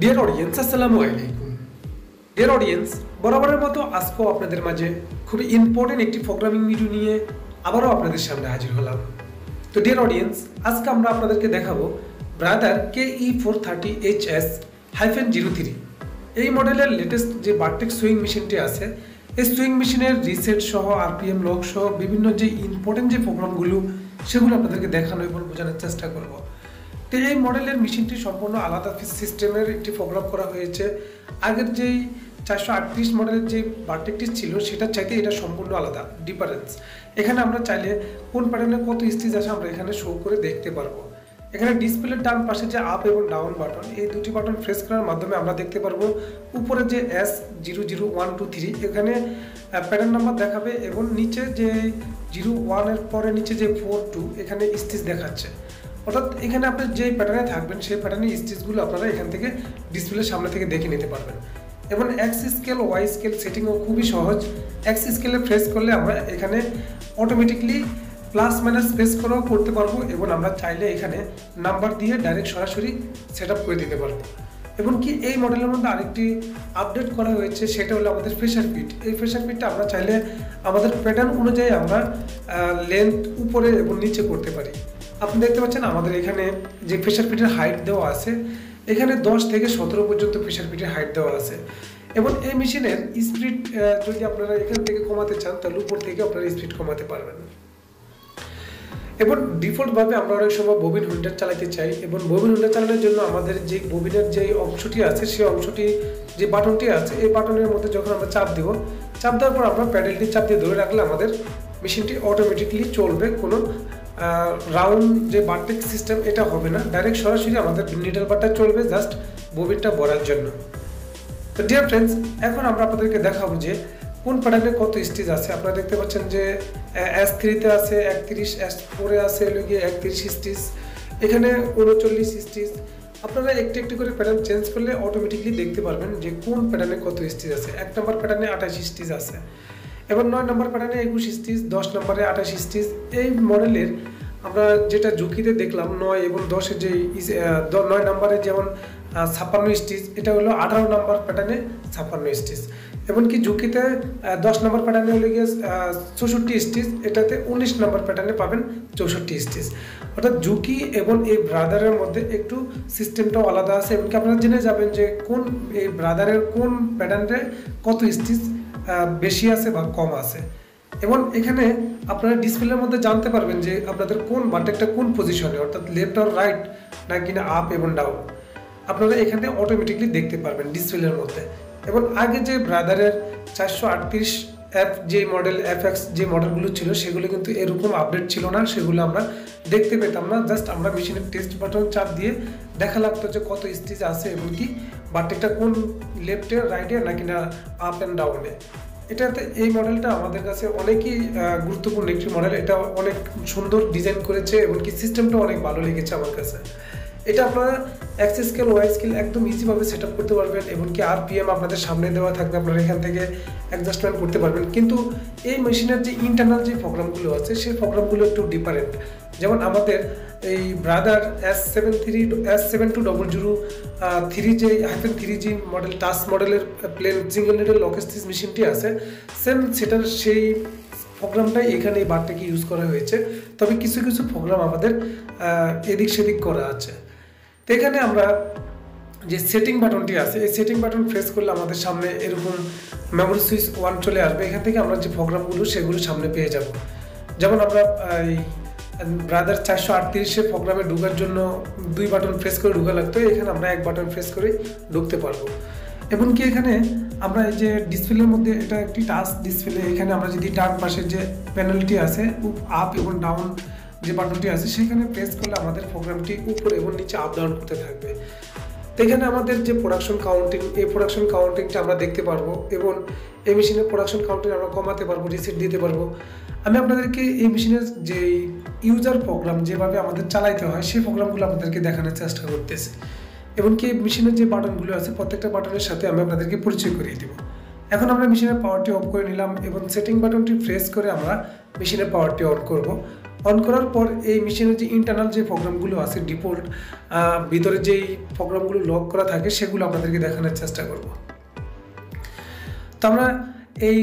Dear audience, আসসালামু আলাইকুম। Dear audience, বরাবরের মতো আজকেও আপনাদের মাঝে খুবই ইম্পর্টেন্ট একটি প্রোগ্রামিং ভিডিও নিয়ে আবারও আপনাদের সামনে হাজির হলাম। তো ডিয়ার অডিয়েন্স, আজকে আমরা আপনাদেরকে দেখাবো ব্রাদার KE430HS-03। এই মডেলের লেটেস্ট যে বার্টেক্স সুইং মেশিনটি আছে, এই সুইং মেশিনের রিসেট সহ আরপিএম লক সহ বিভিন্ন যে ইম্পর্টেন্ট যে প্রোগ্রামগুলো সেগুলো আপনাদেরকে দেখানো এবং বোঝানোর চেষ্টা করব। তো এই মডেলের মেশিনটি সম্পূর্ণ আলাদা সিস্টেমের একটি প্রোগ্রাম করা হয়েছে। আগের যেই 438 মডেলের যে বার্টেকটি ছিল সেটার চাইতে এটা সম্পূর্ণ আলাদা ডিফারেন্স। এখানে আমরা চাইলে কোন প্যাটার্নে কত স্টিচ আছে আমরা এখানে শো করে দেখতে পারবো। এখানে ডিসপ্লের ডান পাশে যে আপ এবং ডাউন বাটন, এই দুটি বাটন প্রেস করার মাধ্যমে আমরা দেখতে পারবো উপরে যে S00123 এখানে প্যাটার্ন নাম্বার দেখাবে এবং নিচে যে 01 এর পরে নিচে যে 42 এখানে স্টিচ দেখাচ্ছে। অর্থাৎ এখানে আপনি যে প্যাটার্নে থাকবেন সেই প্যাটার্নের স্টিচগুলো আপনারা এখান থেকে ডিসপ্লের সামনে থেকে দেখে নিতে পারবেন। এবং এক্স স্কেল ওয়াই স্কেল সেটিংও খুবই সহজ। এক্স স্কেলে প্রেস করলে আমরা এখানে অটোমেটিকলি প্লাস মাইনাস প্রেস করেও করতে পারবো এবং আমরা চাইলে এখানে নাম্বার দিয়ে ডাইরেক্ট সরাসরি সেট আপ করে দিতে পারবো। এবং কি এই মডেলের মধ্যে আরেকটি আপডেট করা হয়েছে, সেটা হলো আমাদের প্রেসার ফিট। এই প্রেসার ফিটটা আমরা চাইলে আমাদের প্যাটার্ন অনুযায়ী আমরা লেন্থ উপরে এবং নিচে করতে পারি। আপনি দেখতে পাচ্ছেন আমাদের এখানে যে প্রেসার ফিটের হাইট দেওয়া আছে, এখানে 10 থেকে 17 পর্যন্ত প্রেসার ফিটের হাইট দেওয়া আছে। এবং এই মেশিনের স্পিড যদি আপনারা এখান থেকে কমাতে চান তাহলে উপর থেকে আপনারা স্পিড কমাতে পারবেন। এবং ডিফল্টভাবে আমরা অনেক সময় ববিন হুইন্ডার চালাতে চাই এবং ববিন হুইন্ডার চালানোর জন্য আমাদের যে ববিনের যে অংশটি আছে সেই অংশটি যে বাটনটি আছে এই বাটনের মধ্যে যখন আমরা চাপ দেব, চাপ দেওয়ার পর আমরা প্যাডেলটি চাপ দিয়ে ধরে রাখলে আমাদের মেশিনটি অটোমেটিকলি চলবে। কোনো রাউন্ড যে বারটেক সিস্টেম এটা হবে না, ডাইরেক্ট সরাসরি আমাদের নিডল বারটা চলবে জাস্ট ববিনটা ভরার জন্য। তো ডিয়ার ফ্রেন্ডস, এখন আমরা আপনাদেরকে দেখাবো যে কোন প্যাটার্নে কত স্টিচ আছে। আপনারা দেখতে পাচ্ছেন যে S3-তে আছে 31, S4-এ আছে 31 স্টিচ, এখানে 39 স্টিচ। আপনারা একটু একটু করে প্যাটার্ন চেঞ্জ করলে অটোমেটিকলি দেখতে পারবেন যে কোন প্যাটার্নে কত স্টিচ আছে। 1 নম্বর প্যাটার্নে 28 স্টিচ আছে এবং 9 নম্বর প্যাটার্নে 21 স্টিচ, 10 নম্বরে 28 স্টিচ। এই মডেলের আমরা যেটা ঝুঁকিতে দেখলাম 9 এবং 10-এর যে 9 নম্বরে যেমন 56 স্টিচ, এটা হলো 18 নম্বর প্যাটার্নে 56 স্টিচ। এমনকি ঝুঁকিতে 10 নম্বর প্যাটার্নে হলে গিয়ে 64 স্টিচ, এটাতে 19 নম্বর প্যাটার্নে পাবেন 64 স্টিচ। অর্থাৎ ঝুঁকি এবং এই ব্রাদারের মধ্যে একটু সিস্টেমটাও আলাদা আছে। এমনকি আপনারা জেনে যাবেন যে কোন এই ব্রাদারের কোন প্যাটার্নে কত স্টিচ বেশি আছে বা কম আছে। এবং এখানে আপনারা ডিসপ্লের মধ্যে জানতে পারবেন যে আপনাদের কোন বারটেকটা কোন পজিশনে, অর্থাৎ লেফট আর রাইট নাকি না আপ এবং ডাউন, আপনারা এখানে অটোমেটিকলি দেখতে পারবেন ডিসপ্লের মধ্যে। এবং আগে যে ব্রাদারের 438F যে মডেল FX যে মডেলগুলো ছিল সেগুলো কিন্তু এরকম আপডেট ছিল না, সেগুলো আমরা দেখতে পেতাম না। জাস্ট আমরা মেশিনের টেস্ট বাটন চাপ দিয়ে দেখা লাগতো যে কত স্টিচ আছে এবং কি বারটেকটা কোন লেফটে রাইটে নাকি না আপ অ্যান্ড ডাউনে। এটাতে এই মডেলটা আমাদের কাছে অনেকই গুরুত্বপূর্ণ একটি মডেল। এটা অনেক সুন্দর ডিজাইন করেছে এবং কি সিস্টেমটা অনেক ভালো লেগেছে আমার কাছে। এটা আপনারা এক্স স্কেল ওয়াই স্কেল একদম ইজিভাবে সেট আপ করতে পারবেন এবং কি আরপিএম আপনাদের সামনে দেওয়া থাকবে, আপনারা এখান থেকে অ্যাডজাস্টমেন্ট করতে পারবেন। কিন্তু এই মেশিনের যে ইন্টারনাল যে প্রোগ্রামগুলো আছে সেই প্রোগ্রামগুলো একটু ডিফারেন্ট। যেমন আমাদের এই ব্রাদার S7200-3 যে -3G মডেল টাচ মডেলের plain single needle lock stitch মেশিনটি আছে, সেম সেটার সেই প্রোগ্রামটাই এখানে এই বারটাকে ইউজ করা হয়েছে। তবে কিছু কিছু প্রোগ্রাম আমাদের এদিক সেদিক করা আছে। তো এখানে আমরা যে সেটিং বাটনটি আছে এই সেটিং বাটন প্রেস করলে আমাদের সামনে এরকম মেমোরি সুইচ 1 চলে আসবে। এখান থেকে আমরা যে প্রোগ্রামগুলো সেগুলো সামনে পেয়ে যাব। যেমন আমরা এই ব্রাদার 438-এর প্রোগ্রামে ঢোকার জন্য 2 বাটন প্রেস করে ঢোকা লাগতো, এখানে আমরা 1 বাটন প্রেস করে ঢুকতে পারবো। এমনকি এখানে আমরা এই যে ডিসপ্লের মধ্যে এটা একটি টাচ ডিসপ্লে, এখানে আমরা যদি ডান পাশের যে প্যানেলটি আছে আপ এবং ডাউন যে বাটনটি আছে সেখানে প্রেস করলে আমাদের প্রোগ্রামটি উপরে এবং নিচে আপ ডাউন করতে থাকবে। তো এখানে আমাদের যে প্রোডাকশন কাউন্টিং, এই প্রোডাকশন কাউন্টিংটা আমরা দেখতে পারবো এবং এই মেশিনের প্রোডাকশন কাউন্টিং আমরা কমাতে পারবো, রিসেট দিতে পারবো। আমি আপনাদেরকে এই মেশিনের যে ইউজার প্রোগ্রাম যেভাবে আমাদের চালাইতে হয় সেই প্রোগ্রামগুলো আপনাদেরকে দেখানোর চেষ্টা করতেছি। এমনকি মেশিনের যে বাটনগুলো আছে প্রত্যেকটা বাটনের সাথে আমি আপনাদেরকে পরিচয় করিয়ে দেবো। এখন আমরা মেশিনের পাওয়ারটি অফ করে নিলাম এবং সেটিং বাটনটি প্রেস করে আমরা মেশিনের পাওয়ারটি অন করব। অন করার পর এই মেশিনের যে ইন্টারনাল যে প্রোগ্রামগুলো আছে ডিফল্ট ভিতরে যেই প্রোগ্রামগুলো লক করা থাকে সেগুলো আপনাদেরকে দেখানোর চেষ্টা করব। তো আমরা এই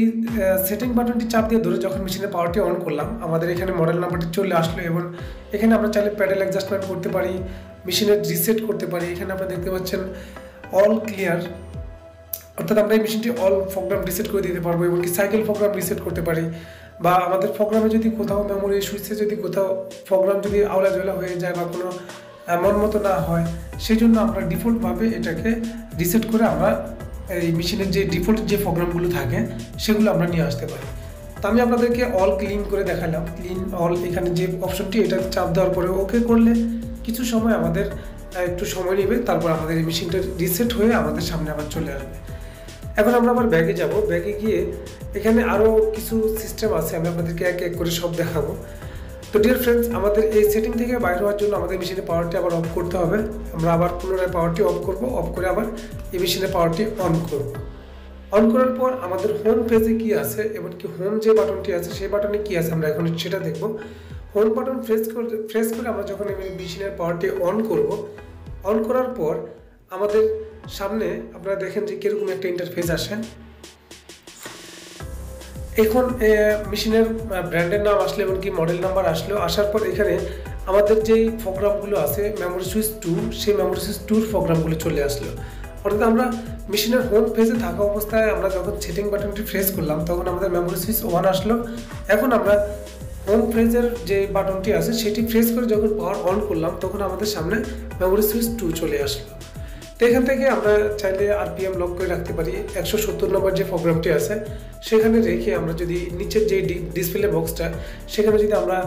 সেটিং বাটনটি চাপ দিয়ে ধরে যখন মেশিনের পাওয়ারটি অন করলাম, আমাদের এখানে মডেল নাম্বারটি চলে আসলো এবং এখানে আমরা চাইলে প্যাডেল অ্যাডজাস্টমেন্ট করতে পারি, মেশিনের রিসেট করতে পারি। এখানে আপনারা দেখতে পাচ্ছেন অল ক্লিয়ার, অর্থাৎ আমরা এই মেশিনটি অল প্রোগ্রাম রিসেট করে দিতে পারবো এবং কি সাইকেল প্রোগ্রাম রিসেট করতে পারি। বা আমাদের প্রোগ্রামে যদি কোথাও মেমোরি সুইচে যদি কোথাও প্রোগ্রাম যদি আওলা জলা হয়ে যায় বা কোনো মন মতো না হয়, সেই জন্য আমরা ডিফল্টভাবে এটাকে রিসেট করে আমরা এই মেশিনের যে ডিফল্ট যে প্রোগ্রামগুলো থাকে সেগুলো আমরা নিয়ে আসতে পারি। তো আমি আপনাদেরকে অল ক্লিন করে দেখালাম, ক্লিন অল এখানে যে অপশনটি, এটা চাপ দেওয়ার পরে ওকে করলে কিছু সময় আমাদের একটু সময় নেবে, তারপর আমাদের এই মেশিনটা রিসেট হয়ে আমাদের সামনে আবার চলে আসবে। এখন আমরা আবার ব্যাগে যাব, ব্যাগে গিয়ে এখানে আরও কিছু সিস্টেম আছে, আমি আপনাদেরকে এক এক করে সব দেখাবো। তো ডিয়ার ফ্রেন্ডস, আমাদের এই সেটিং থেকে বাইরে হওয়ার জন্য আমাদের মেশিনের পাওয়ারটি আবার অফ করতে হবে। আমরা আবার পুনরায় পাওয়ারটি অফ করব, অফ করে আবার এই মেশিনের পাওয়ারটি অন করব। অন করার পর আমাদের হোম পেজে কি আছে এবং কি হোম যে বাটনটি আছে সেই বাটনে কি আছে আমরা এখন সেটা দেখব। হোম বাটন প্রেস করে আমরা যখন এই মেশিনের পাওয়ারটি অন করব, অন করার পর আমাদের সামনে আপনারা দেখেন যে কীরকম একটা ইন্টারফেস আসে। এখন মেশিনের ব্র্যান্ডের নাম আসলে এবং কি মডেল নাম্বার আসলো, আসার পর এখানে আমাদের যেই প্রোগ্রামগুলো আছে মেমোরি সুইচ 2, সেই মেমোরি সুইচ 2 প্রোগ্রামগুলো চলে আসলো। অর্থাৎ আমরা মেশিনের হোম পেজে থাকা অবস্থায় আমরা যখন সেটিং বাটনটি প্রেস করলাম তখন আমাদের মেমোরি সুইচ 1 আসলো। এখন আমরা হোম পেজের যে বাটনটি আছে সেটি প্রেস করে যখন পাওয়ার অন করলাম তখন আমাদের সামনে মেমোরি সুইচ 2 চলে আসলো। তো এখান থেকে আমরা চাইলে আরপিএম লক করে রাখতে পারি। 170 নম্বর যে প্রোগ্রামটি আছে সেখানে রেখে আমরা যদি নিচের যে ডিসপ্লে বক্সটা সেখানে যদি আমরা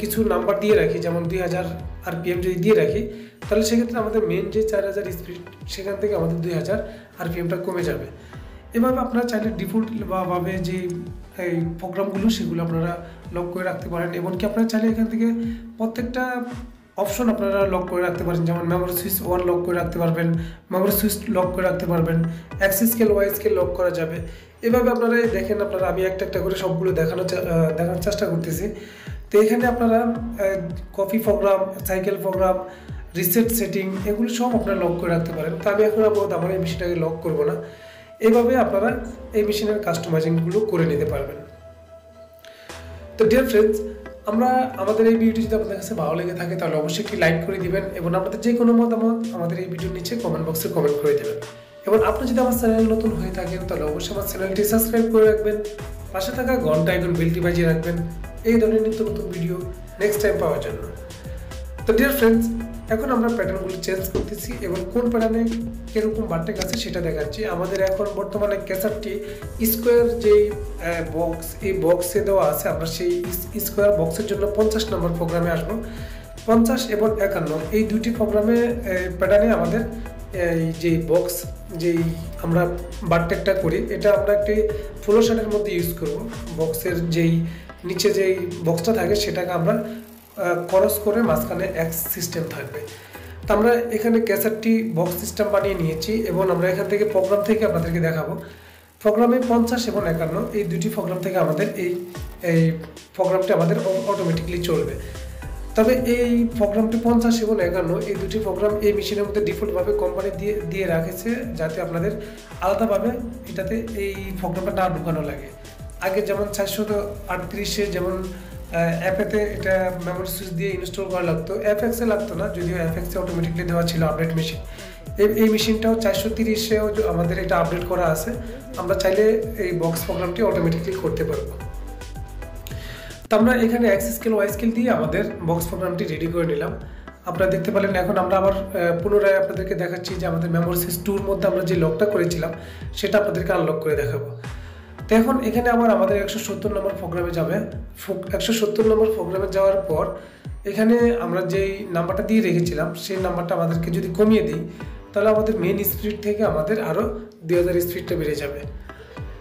কিছু নাম্বার দিয়ে রাখি, যেমন 2000 আরপিএম যদি দিয়ে রাখি, তাহলে সেক্ষেত্রে আমাদের মেন যে 4000 স্পিড সেখান থেকে আমাদের 2000 আরপিএমটা কমে যাবে। এভাবে আপনারা চাইলে ডিফল্ট ভাবে যে এই প্রোগ্রামগুলো সেগুলো আপনারা লক করে রাখতে পারেন। এমনকি আপনারা চাইলে এখান থেকে প্রত্যেকটা অপশন আপনারা লক করে রাখতে পারেন, যেমন মেমোরি সুইচ 1 লক করে রাখতে পারবেন, মেমোরি সুইচ লক করে রাখতে পারবেন, axis scale Y scale lock করা যাবে। এভাবে আপনারা দেখেন, আপনারা আমি একটা একটা করে সবগুলো দেখানোর চেষ্টা করতেছি। তো এখানে আপনারা copy program, cycle program, reset setting এগুলো সব আপনারা লক করে রাখতে পারেন। তো আমি এখন আমার এই মেশিনটাকে লক করব না। এইভাবে আপনারা এই মেশিনের কাস্টমাইজিংগুলো করে নিতে পারবেন। তো ডিয়ার ফ্রেন্ডস, আমাদের এই ভিডিওটি যদি আপনাদের কাছে ভালো লেগে থাকে তাহলে অবশ্যই একটি লাইক করে দিবেন এবং আপনাদের যে কোনো মতামত আমাদের এই ভিডিওর নিচে কমেন্ট বক্সে কমেন্ট করে দেবেন। এবং আপনি যদি আমার চ্যানেল নতুন হয়ে থাকেন তাহলে অবশ্যই আমার চ্যানেলটি সাবস্ক্রাইব করে রাখবেন, পাশে থাকা ঘন্টা আইকন বেলটি বাজিয়ে রাখবেন এই ধরনের নিত্য নতুন ভিডিও নেক্সট টাইম পাওয়ার জন্য। তো ডিয়ার ফ্রেন্ডস, এখন আমরা প্যাটার্নগুলো চেঞ্জ করতেছি এবং কোন প্যাটার্নে কীরকম বারটেক আছে সেটা দেখাচ্ছি। আমাদের এখন বর্তমানে ক্যাসারটি স্কোয়ার যেই বক্স, এই বক্সে দেওয়া আছে, আমরা সেই স্কোয়ার বক্সের জন্য 50 নম্বর প্রোগ্রামে আসবো। 50 এবং 51 এই দুটি প্রোগ্রামে প্যাটার্নে আমাদের এই যে বক্স যেই আমরা বারটেকটা করি এটা আমরা একটি ফ্লো শার্টের মধ্যে ইউজ করব। বক্সের যেই নিচে যেই বক্সটা থাকে সেটাকে আমরা ক্রস করে মাঝখানে এক্স সিস্টেম থাকবে। তো আমরা এখানে ক্যাসেটটি বক্স সিস্টেম বানিয়ে নিয়েছি এবং আমরা এখান থেকে প্রোগ্রাম থেকে আপনাদেরকে দেখাবো। প্রোগ্রামে 50 এবং 51 এই দুটি প্রোগ্রাম থেকে আমাদের এই প্রোগ্রামটি আমাদের অটোমেটিকলি চলবে। তবে এই প্রোগ্রামটি 50 এবং 51 এই দুটি প্রোগ্রাম এই মেশিনের মধ্যে ডিফল্টভাবে কোম্পানি দিয়ে রাখেছে, যাতে আপনাদের আলাদাভাবে এটাতে এই প্রোগ্রামটা না ঢুকানো লাগে। আগে যেমন 438-এ যেমন অ্যাপেতে এটা মেমোরি সুইচ দিয়ে ইনস্টল করা লাগতো, এফএক্সে লাগতো না, যদিও এফএক্সে অটোমেটিকলি দেওয়া ছিল আপডেট মেশিন। এই মেশিনটাও 430-এও আমাদের এটা আপডেট করা আছে, আমরা চাইলে এই বক্স প্রোগ্রামটি অটোমেটিকলি করতে পারবো। তো আমরা এখানে এক্স স্কেল ওয়াই স্কেল দিয়ে আমাদের বক্স প্রোগ্রামটি রেডি করে নিলাম। আপনারা দেখতে পেলেন। এখন আমরা আবার পুনরায় আপনাদেরকে দেখাচ্ছি যে আমাদের মেমোরি সুইচ 2-র মধ্যে আমরা যে লকটা করেছিলাম সেটা আপনাদেরকে আনলক করে দেখাবো। তো এখন এখানে আবার আমাদের 170 নম্বর প্রোগ্রামে যাবে। 170 নম্বর প্রোগ্রামে যাওয়ার পর এখানে আমরা যেই নাম্বারটা দিয়ে রেখেছিলাম সেই নাম্বারটা আমাদেরকে যদি কমিয়ে দিই তাহলে আমাদের মেন স্পিড থেকে আমাদের আরও 2000 স্পিডটা বেড়ে যাবে।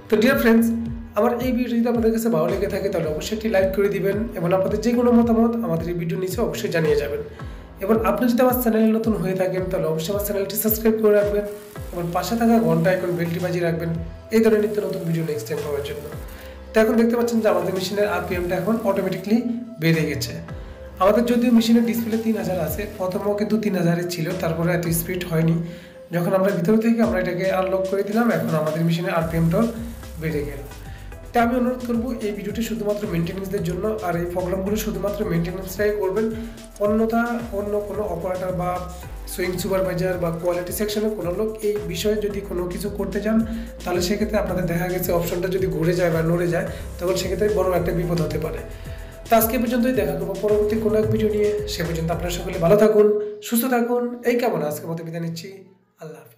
তো ডিয়ার ফ্রেন্ডস, আমার এই ভিডিও যদি আপনাদের কাছে ভালো লেগে থাকে তাহলে অবশ্যই একটি লাইক করে দিবেন এবং আপনাদের যে কোনো মতামত আমাদের এই ভিডিওর নিচে অবশ্যই জানিয়ে যাবেন। এবং আপনি যদি আমার চ্যানেলে নতুন হয়ে থাকেন তাহলে অবশ্যই আমার চ্যানেলটি সাবস্ক্রাইব করে রাখবেন এবং পাশে থাকা ঘন্টা আইকন বেলটি বাজিয়ে রাখবেন এই ধরনের নিত্য নতুন ভিডিও নেক্সট টাইম পাওয়ার জন্য। তো এখন দেখতে পাচ্ছেন যে আমাদের মেশিনের আরপিএমটা এখন অটোমেটিকলি বেড়ে গেছে। আমাদের যদিও মেশিনের ডিসপ্লে 3000 আছে, প্রথমেও কিন্তু 3000 ছিল, তারপরে এত স্পিড হয়নি। যখন আমরা ভিতর থেকে আমরা এটাকে আনলক করে দিলাম, এখন আমাদের মেশিনের আরপিএমটাও বেড়ে গেল। তাই আমি অনুরোধ করবো এই ভিডিওটি শুধুমাত্র মেনটেন্যান্সদের জন্য, আর এই প্রোগ্রামগুলো শুধুমাত্র মেনটেন্যান্সটাই করবেন। অন্যথা অন্য কোনো অপারেটর বা সুইং সুপারভাইজার বা কোয়ালিটি সেকশনে কোনো লোক এই বিষয়ে যদি কোনো কিছু করতে যান, তাহলে সেক্ষেত্রে আপনাদের দেখা গেছে অপশনটা যদি ঘুরে যায় বা নড়ে যায়, তখন সেক্ষেত্রে বড় একটা বিপদ হতে পারে। তো আজকে পর্যন্তই, দেখা করবো পরবর্তী কোনো এক ভিডিও নিয়ে। সে পর্যন্ত আপনারা সকলে ভালো থাকুন, সুস্থ থাকুন, এই কেমন আজকের মতো বিদায় নিচ্ছি। আল্লাহ হাফেজ।